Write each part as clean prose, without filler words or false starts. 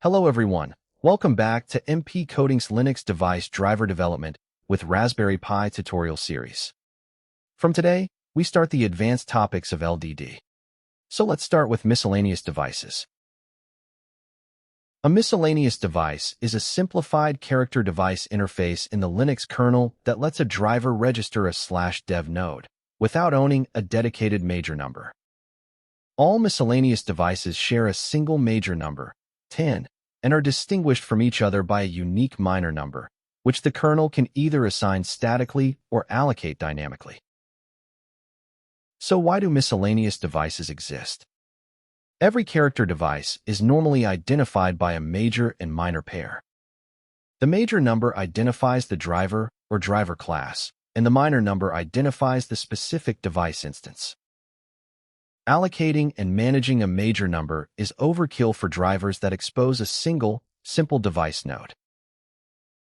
Hello everyone, welcome back to MP Coding's Linux device driver development with Raspberry Pi tutorial series. From today, we start the advanced topics of LDD. So let's start with miscellaneous devices. A miscellaneous device is a simplified character device interface in the Linux kernel that lets a driver register a /dev node without owning a dedicated major number. All miscellaneous devices share a single major number, 10, and are distinguished from each other by a unique minor number, which the kernel can either assign statically or allocate dynamically. So why do miscellaneous devices exist? Every character device is normally identified by a major and minor pair. The major number identifies the driver or driver class, and the minor number identifies the specific device instance. Allocating and managing a major number is overkill for drivers that expose a single, simple device node.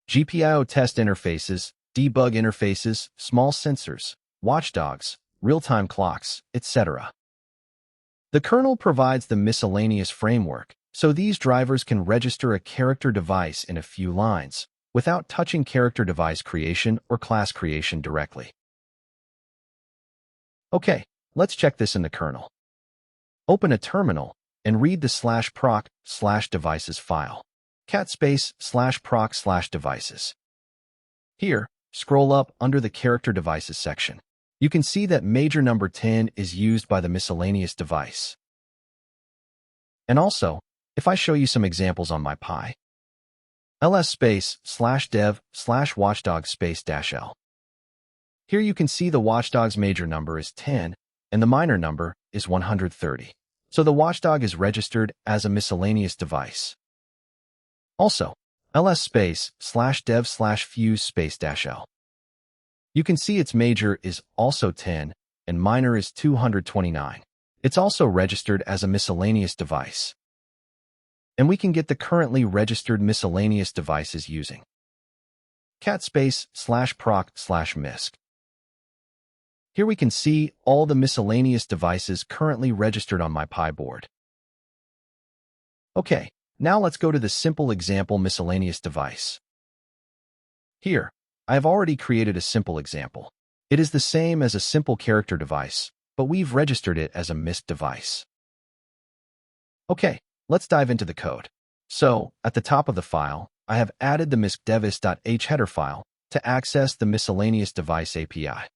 GPIO test interfaces, debug interfaces, small sensors, watchdogs, real-time clocks, etc. The kernel provides the miscellaneous framework, so these drivers can register a character device in a few lines, without touching character device creation or class creation directly. Okay, let's check this in the kernel. Open a terminal and read the /proc/devices file. cat /proc/devices. Here, scroll up under the character devices section. You can see that major number 10 is used by the miscellaneous device. And also, if I show you some examples on my Pi, ls/dev/watchdog-l. Here you can see the watchdog's major number is 10, and the minor number is 130. So the watchdog is registered as a miscellaneous device. Also, ls/dev/fuse-l. You can see its major is also 10, and minor is 229. It's also registered as a miscellaneous device. And we can get the currently registered miscellaneous devices using cat /proc/misc. Here we can see all the miscellaneous devices currently registered on my Pi board. Okay, now let's go to the simple example miscellaneous device. Here, I have already created a simple example. It is the same as a simple character device, but we've registered it as a Misc device. Okay, let's dive into the code. So, at the top of the file, I have added the Misc Devices.h header file to access the miscellaneous device API.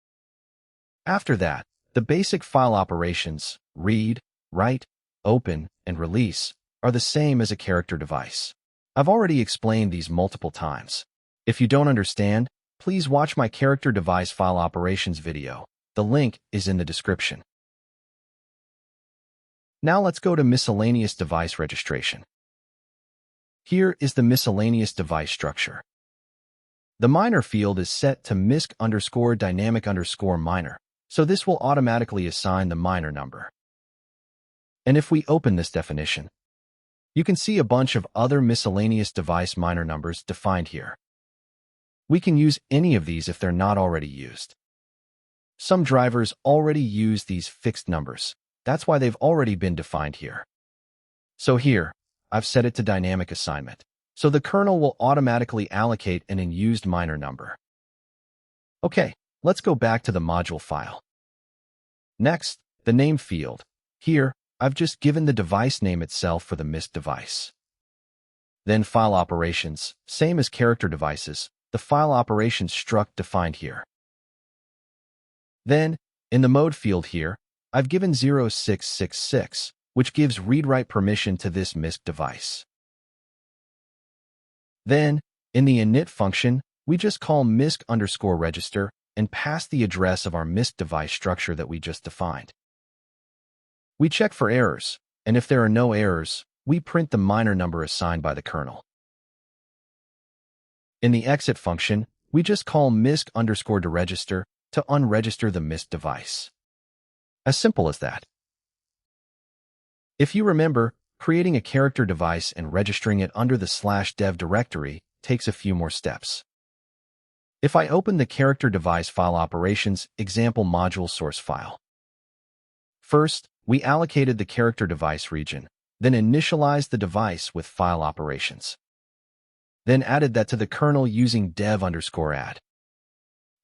After that, the basic file operations, read, write, open, and release, are the same as a character device. I've already explained these multiple times. If you don't understand, please watch my character device file operations video. The link is in the description. Now let's go to miscellaneous device registration. Here is the miscellaneous device structure. The minor field is set to misc_dynamic_minor, so this will automatically assign the minor number. And if we open this definition, you can see a bunch of other miscellaneous device minor numbers defined here. We can use any of these if they're not already used. Some drivers already use these fixed numbers. That's why they've already been defined here. So here, I've set it to dynamic assignment, so the kernel will automatically allocate an unused minor number. Okay, let's go back to the module file. Next, the name field. Here, I've just given the device name itself for the Misc device. Then file operations, same as character devices, the file operations struct defined here. Then, in the mode field here, I've given 0666, which gives read-write permission to this Misc device. Then, in the init function, we just call misc_register and pass the address of our Misc device structure that we just defined. We check for errors, and if there are no errors, we print the minor number assigned by the kernel. In the exit function, we just call misc_deregister to unregister the Misc device. As simple as that. If you remember, creating a character device and registering it under the /dev directory takes a few more steps. If I open the character device file operations example module source file. First, we allocated the character device region, then initialized the device with file operations. Then added that to the kernel using dev_add.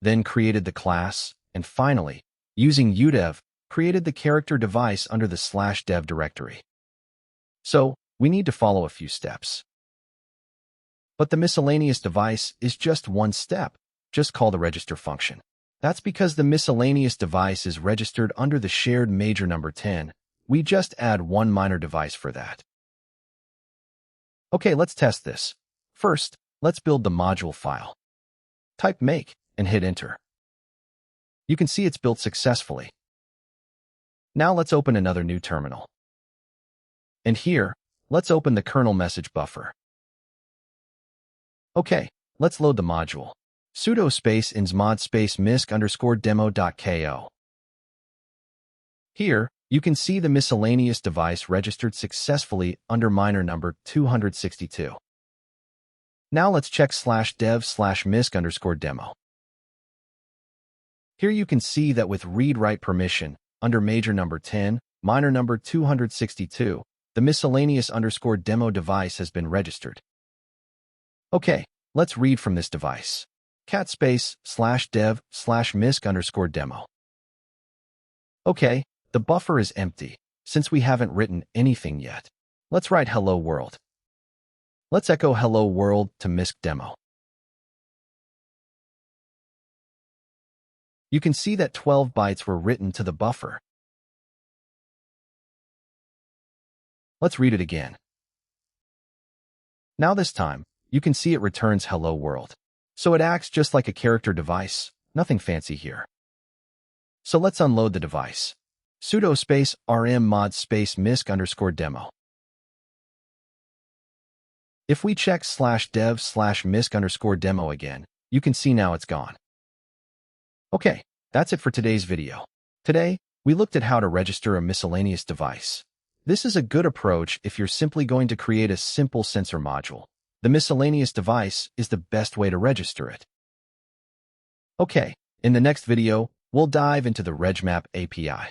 Then created the class, and finally, using udev, created the character device under the /dev directory. So, we need to follow a few steps. But the miscellaneous device is just one step. Just call the register function. That's because the miscellaneous device is registered under the shared major number 10. We just add one minor device for that. Okay, let's test this. First, let's build the module file. Type make and hit enter. You can see it's built successfully. Now let's open another new terminal. And here, let's open the kernel message buffer. Okay, let's load the module. Sudo space insmod space misc_demo.ko. Here, you can see the miscellaneous device registered successfully under minor number 262. Now let's check /dev/misc_demo. Here you can see that with read-write permission, under major number 10, minor number 262, the miscellaneous_demo device has been registered. Okay, let's read from this device. Cat space /dev/misc_demo. Okay, the buffer is empty, since we haven't written anything yet. Let's write hello world. Let's echo hello world to Misc demo. You can see that 12 bytes were written to the buffer. Let's read it again. Now this time, you can see it returns hello world. So it acts just like a character device, nothing fancy here. So let's unload the device. Sudo space rmmod space misc_demo. If we check /dev/misc_demo again, you can see now it's gone. Okay, that's it for today's video. Today, we looked at how to register a miscellaneous device. This is a good approach if you're simply going to create a simple sensor module. The miscellaneous device is the best way to register it. Okay, in the next video, we'll dive into the RegMap API.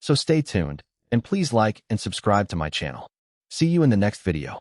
So stay tuned, and please like and subscribe to my channel. See you in the next video.